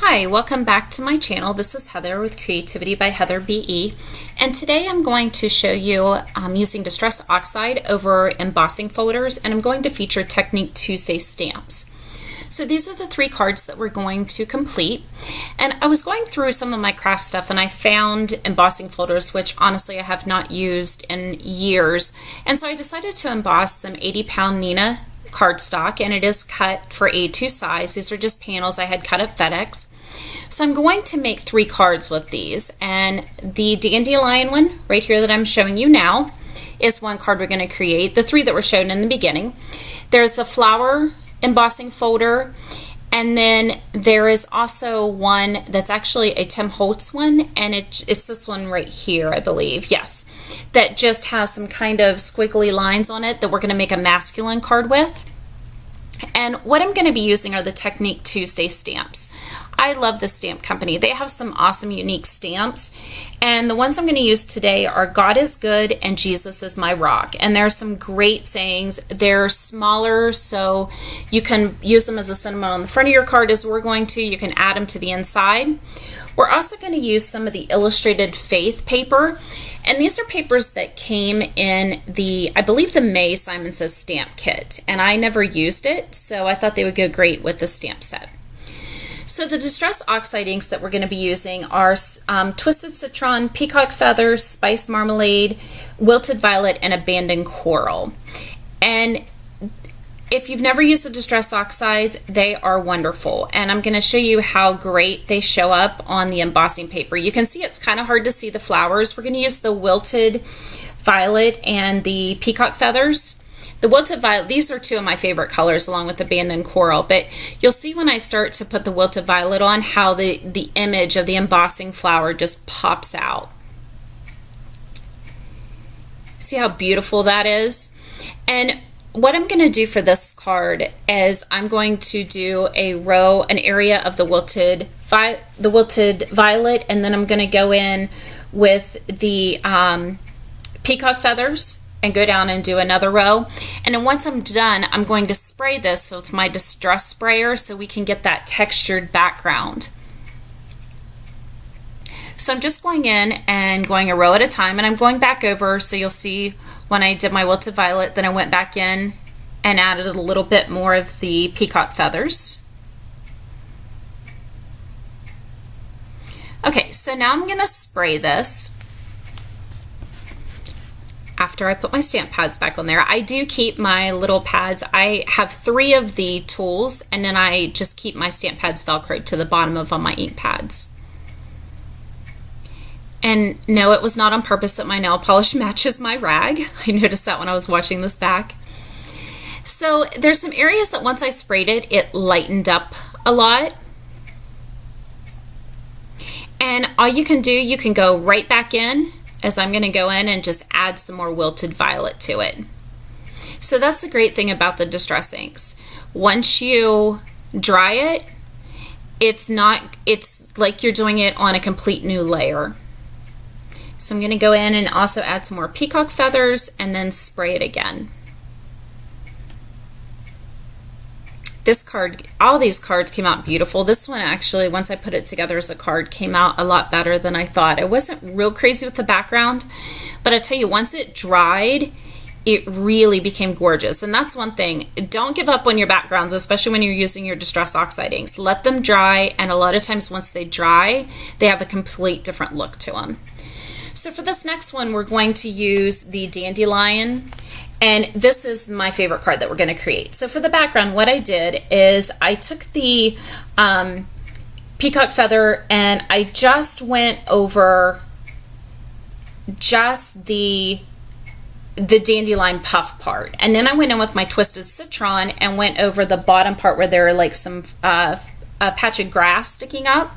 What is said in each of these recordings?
Hi, welcome back to my channel. This is Heather with Creativity by Heather BE, and today I'm going to show you using Distress Oxide over embossing folders, and I'm going to feature Technique Tuesday stamps. So these are the 3 cards that we're going to complete, and I was going through some of my craft stuff and I found embossing folders which honestly I have not used in years, and so I decided to emboss some 80-pound Nina cardstock, and it is cut for A2 size. These are just panels I had cut at FedEx. So I'm going to make 3 cards with these, and the dandelion one right here that I'm showing you now is one card we're going to create, the 3 that were shown in the beginning. There's a flower embossing folder, and then there is also one that's actually a Tim Holtz one, and it's this one right here, I believe, yes, that just has some kind of squiggly lines on it that we're going to make a masculine card with. And what I'm going to be using are the Technique Tuesday stamps. I love this stamp company. They have some awesome unique stamps, and the ones I'm going to use today are God is good and Jesus is my rock, and there are some great sayings. They're smaller, so you can use them as a sentiment on the front of your card as we're going to. You can add them to the inside. We're also going to use some of the illustrated faith paper, and these are papers that came in the, I believe, the May Simon Says stamp kit, and I never used it, so I thought they would go great with the stamp set. So the Distress Oxide inks that we're going to be using are Twisted Citron, Peacock Feathers, Spice Marmalade, Wilted Violet, and Abandoned Coral. And if you've never used the Distress Oxides, they are wonderful, and I'm going to show you how great they show up on the embossing paper. You can see it's kind of hard to see the flowers. We're going to use the Wilted Violet and the Peacock Feathers. The Wilted Violet, these are 2 of my favorite colors along with Abandoned Coral, but you'll see when I start to put the Wilted Violet on how the image of the embossing flower just pops out. See how beautiful that is? And what I'm going to do for this card is I'm going to do an area of the wilted violet, and then I'm going to go in with the peacock feathers and go down and do another row. And then once I'm done, I'm going to spray this with my distress sprayer so we can get that textured background. So I'm just going in and going a row at a time, and I'm going back over, so you'll see when I did my wilted violet, then I went back in and added a little bit more of the peacock feathers. Okay, so now I'm going to spray this after I put my stamp pads back on there. I do keep my little pads. I have 3 of the tools, and then I just keep my stamp pads velcroed to the bottom of all my ink pads. And no, it was not on purpose that my nail polish matches my rag. I noticed that when I was washing this back. So there's some areas that once I sprayed it, it lightened up a lot. And all you can do, you can go right back in, as I'm going to go in and just add some more wilted violet to it. So that's the great thing about the Distress inks. Once you dry it, it's like you're doing it on a complete new layer. So I'm going to go in and also add some more peacock feathers and then spray it again. This card, all these cards came out beautiful. This one actually, once I put it together as a card, came out a lot better than I thought. I wasn't real crazy with the background, but I tell you, once it dried, it really became gorgeous. And that's one thing. Don't give up on your backgrounds, especially when you're using your Distress Oxide inks. Let them dry, and a lot of times once they dry, they have a complete different look to them. So for this next one, we're going to use the dandelion, and this is my favorite card that we're going to create. So for the background, what I did is I took the peacock feather and I just went over just the dandelion puff part, and then I went in with my Twisted Citron and went over the bottom part where there are like some a patch of grass sticking up.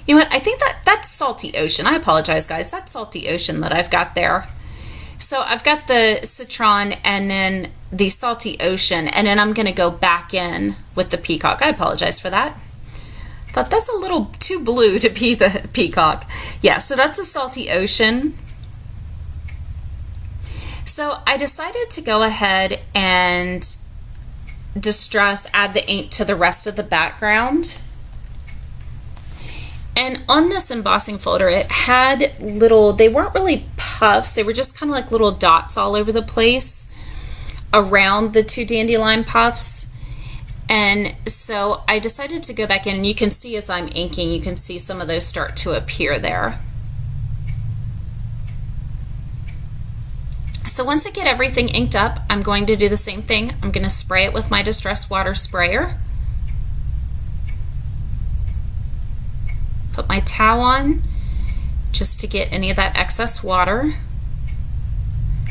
You know what, I think that's Salty Ocean. I apologize, guys. That's Salty Ocean that I've got there. So I've got the citron and then the Salty Ocean, and then I'm going to go back in with the peacock. I apologize for that. Thought that's a little too blue to be the peacock. Yeah, so that's a Salty Ocean. So I decided to go ahead and add the ink to the rest of the background. And on this embossing folder, it had they weren't really puffs, they were just kind of like little dots all over the place around the two dandelion puffs. And so I decided to go back in, and you can see as I'm inking, you can see some of those start to appear there. So once I get everything inked up, I'm going to do the same thing. I'm going to spray it with my Distress water sprayer. Put my towel on just to get any of that excess water.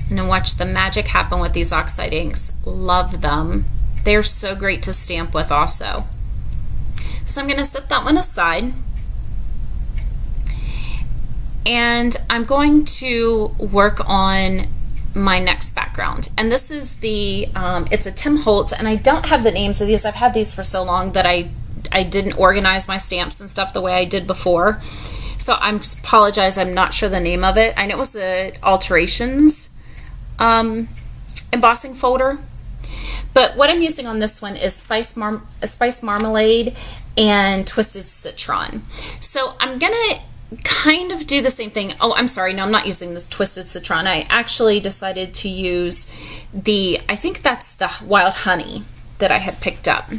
And then watch the magic happen with these oxide inks. Love them. They're so great to stamp with also. So I'm going to set that one aside. And I'm going to work on my next background, and this is it's a Tim Holtz, and I don't have the names of these. I've had these for so long that I didn't organize my stamps and stuff the way I did before, so I apologize, I'm not sure the name of it. I know it was the Alterations embossing folder, but what I'm using on this one is Spice Marmalade and Twisted Citron. So I'm gonna kind of do the same thing. Oh, I'm sorry, no, I'm not using this Twisted Citron. I actually decided to use I think that's the Wild Honey that I had picked up.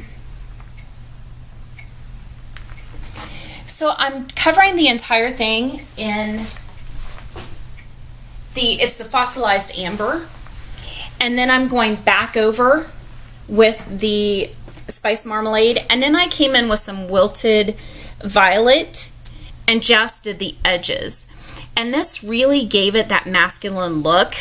So I'm covering the entire thing in it's the fossilized amber, and then I'm going back over with the Spice Marmalade, and then I came in with some Wilted Violet and just did the edges. And this really gave it that masculine look.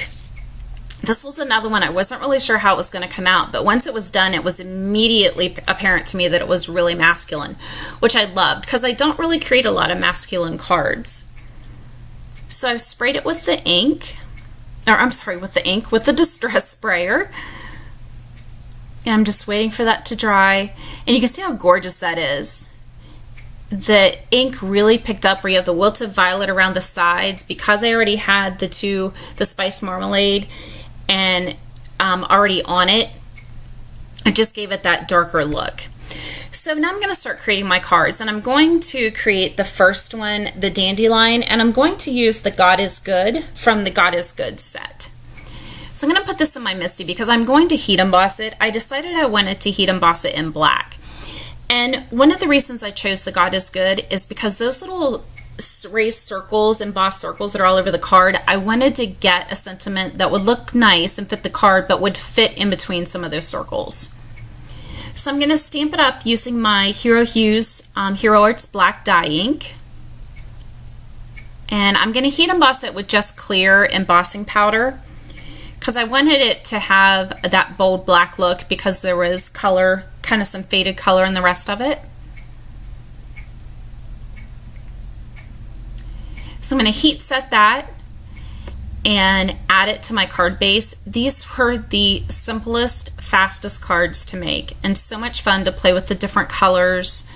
This was another one I wasn't really sure how it was going to come out, but once it was done, it was immediately apparent to me that it was really masculine, which I loved because I don't really create a lot of masculine cards. So I've sprayed it with the ink, with the Distress sprayer. And I'm just waiting for that to dry. And you can see how gorgeous that is. The ink really picked up where you have the Wilted Violet around the sides, because I already had the Spice Marmalade and already on it. I just gave it that darker look. So now I'm going to start creating my cards, and I'm going to create the first one, the Dandelion, and I'm going to use the God is Good from the God is Good set. So I'm going to put this in my Misty because I'm going to heat emboss it. I decided I wanted to heat emboss it in black. And one of the reasons I chose the God is Good is because those little raised circles, embossed circles that are all over the card, I wanted to get a sentiment that would look nice and fit the card, but would fit in between some of those circles. So I'm going to stamp it up using my Hero Hues Hero Arts black dye ink. And I'm going to heat emboss it with just clear embossing powder because I wanted it to have that bold black look because there was color, kind of some faded color in the rest of it. So I'm going to heat set that and add it to my card base. These were the simplest, fastest cards to make, and so much fun to play with the different colors.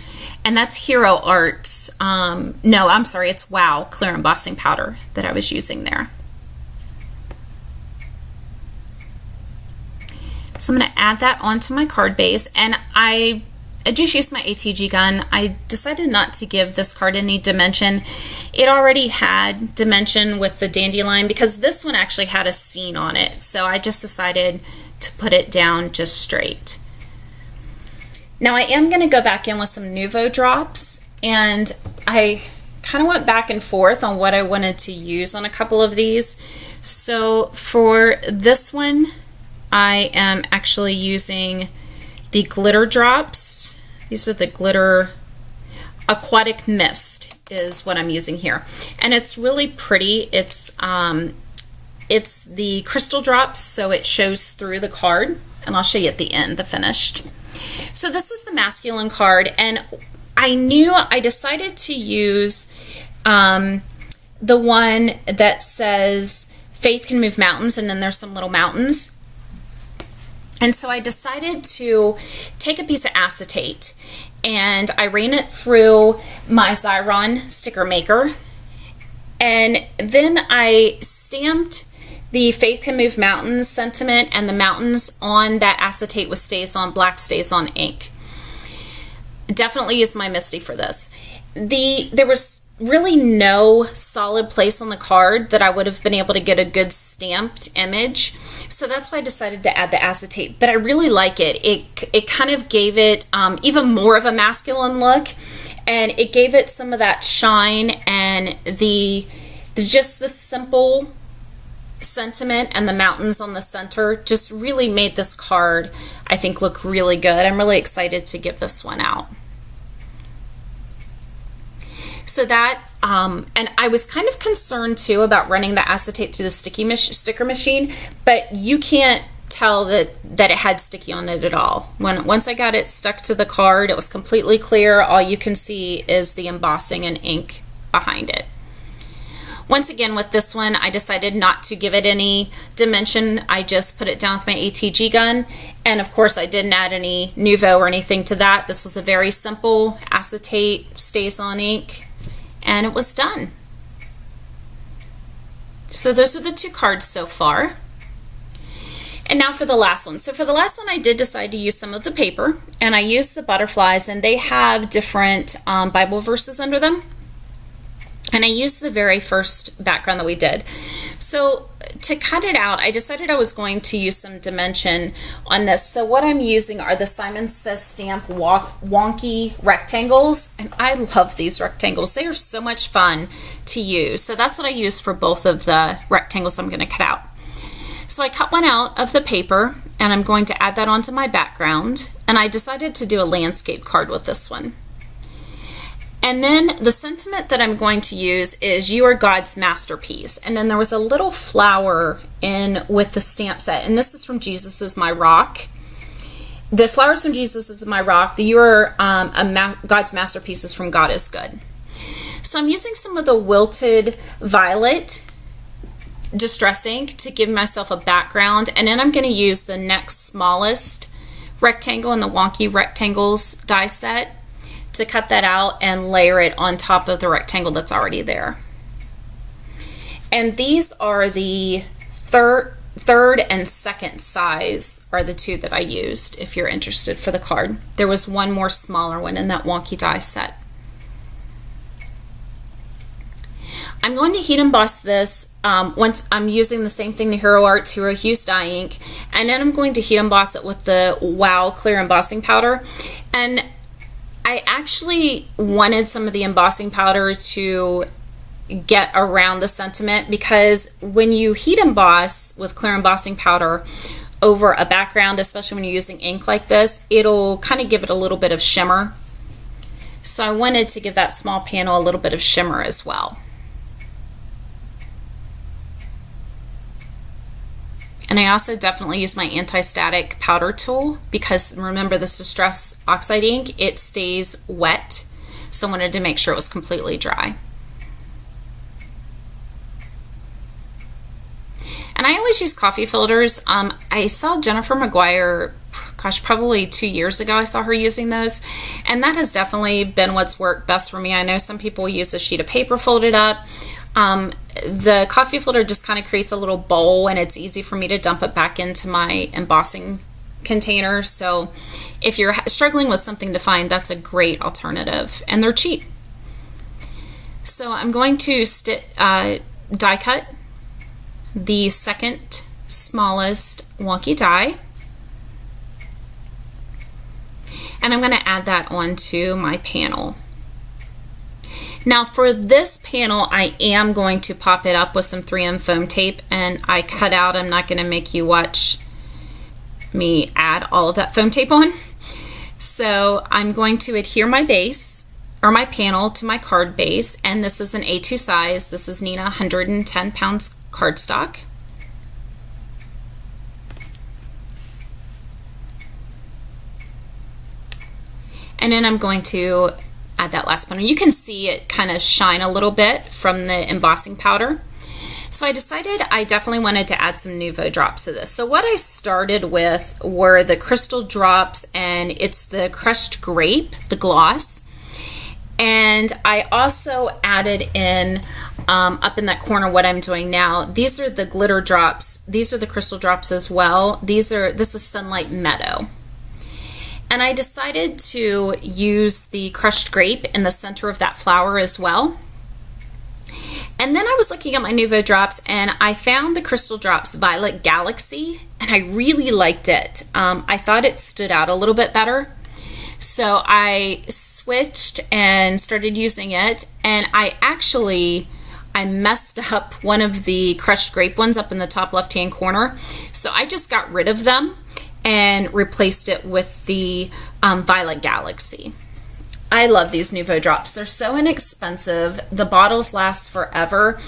And that's Hero Arts, no, I'm sorry, it's Wow clear embossing powder that I was using there. So I'm going to add that onto my card base, and I just used my ATG gun. I decided not to give this card any dimension. It already had dimension with the Dandelion because this one actually had a scene on it, so I just decided to put it down just straight. Now I am going to go back in with some Nouveau drops, and I kind of went back and forth on what I wanted to use on a couple of these. So for this one, I am actually using the glitter drops. These are the glitter Aquatic Mist is what I'm using here, and it's really pretty. It's the crystal drops, so it shows through the card, and I'll show you at the end the finished. So this is the masculine card, and I decided to use the one that says faith can move mountains, and then there's some little mountains. And so I decided to take a piece of acetate and I ran it through my Xyron sticker maker, and then I stamped the Faith Can Move Mountains sentiment and the mountains on that acetate with Stays On Black Stays On ink. Definitely use my Misty for this. There was really no solid place on the card that I would have been able to get a good stamped image. So that's why I decided to add the acetate. But I really like it. It kind of gave it even more of a masculine look. And it gave it some of that shine, and just the simple sentiment and the mountains on the center just really made this card, I think, look really good. I'm really excited to give this one out. So that, and I was kind of concerned too about running the acetate through the sticker machine, but you can't tell that it had sticky on it at all. Once I got it stuck to the card, it was completely clear. All you can see is the embossing and ink behind it. Once again, with this one, I decided not to give it any dimension. I just put it down with my ATG gun. And of course, I didn't add any Nuvo or anything to that. This was a very simple acetate Stays On ink, and it was done. So those are the two cards so far. And now for the last one. So for the last one, I did decide to use some of the paper, and I used the butterflies, and they have different Bible verses under them. And I used the very first background that we did. So to cut it out, I decided I was going to use some dimension on this. So what I'm using are the Simon Says Stamp wonky rectangles. And I love these rectangles. They are so much fun to use. So that's what I use for both of the rectangles I'm going to cut out. So I cut one out of the paper, and I'm going to add that onto my background. And I decided to do a landscape card with this one. And then the sentiment that I'm going to use is "You are God's masterpiece." And then there was a little flower in with the stamp set. And this is from Jesus Is My Rock. The flowers from Jesus Is My Rock. The "You are God's masterpiece" is from God Is Good. So I'm using some of the wilted violet distress ink to give myself a background. And then I'm going to use the next smallest rectangle in the Wonky Rectangles die set to cut that out and layer it on top of the rectangle that's already there. And these are the third and second size are the two that I used, if you're interested, for the card. There was one more smaller one in that wonky die set. I'm going to heat emboss this once I'm using the same thing, the Hero Arts Hero Hues dye ink, and then I'm going to heat emboss it with the Wow Clear Embossing Powder. And I actually wanted some of the embossing powder to get around the sentiment, because when you heat emboss with clear embossing powder over a background, especially when you're using ink like this, it'll kind of give it a little bit of shimmer. So I wanted to give that small panel a little bit of shimmer as well. And I also definitely use my anti-static powder tool, because remember, this Distress Oxide ink, it stays wet. So I wanted to make sure it was completely dry. And I always use coffee filters. I saw Jennifer McGuire, gosh, probably 2 years ago, I saw her using those. And that has definitely been what's worked best for me. I know some people use a sheet of paper folded up. The coffee filter just kind of creates a little bowl, and it's easy for me to dump it back into my embossing container. So if you're struggling with something to find, that's a great alternative, and they're cheap. So I'm going to die cut the second smallest wonky die, and I'm going to add that onto my panel. Now for this panel, I am going to pop it up with some 3M foam tape, and I cut out, I'm not going to make you watch me add all of that foam tape on. So I'm going to adhere my base, or my panel, to my card base, and this is an A2 size. This is Nina 110 pounds cardstock. And then I'm going to add that last panel. You can see it kind of shine a little bit from the embossing powder. So I decided I definitely wanted to add some Nuvo drops to this. So what I started with were the crystal drops, and it's the crushed grape, the gloss. And I also added in up in that corner what I'm doing now. These are the glitter drops. These are the crystal drops as well. This is Sunlight Meadow. And I decided to use the crushed grape in the center of that flower as well. And then I was looking at my Nuvo drops and I found the crystal drops Violet Galaxy, and I really liked it. I thought it stood out a little bit better. So I switched and started using it, and I messed up one of the crushed grape ones up in the top left hand corner. So I just got rid of them and replaced it with the Violet Galaxy. I love these Nuvo drops. They're so inexpensive. The bottles last forever.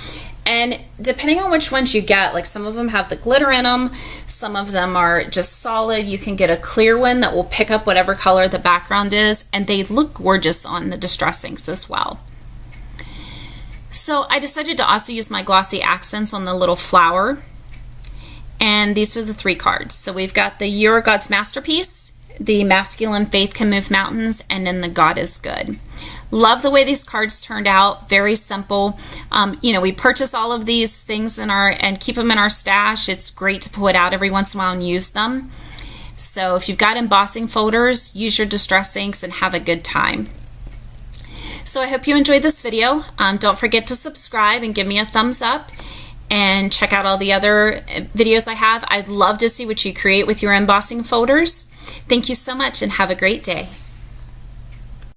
And depending on which ones you get, like some of them have the glitter in them, some of them are just solid. You can get a clear one that will pick up whatever color the background is, and they look gorgeous on the distress inks as well. So I decided to also use my glossy accents on the little flower. And these are the 3 cards. So we've got the You're God's Masterpiece, the Masculine Faith Can Move Mountains, and then the God is Good. Love the way these cards turned out. Very simple. We purchase all of these things and keep them in our stash. It's great to pull it out every once in a while and use them. So if you've got embossing folders, use your distress inks and have a good time. So I hope you enjoyed this video. Don't forget to subscribe and give me a thumbs up, and check out all the other videos I have. I'd love to see what you create with your embossing folders. Thank you so much and have a great day.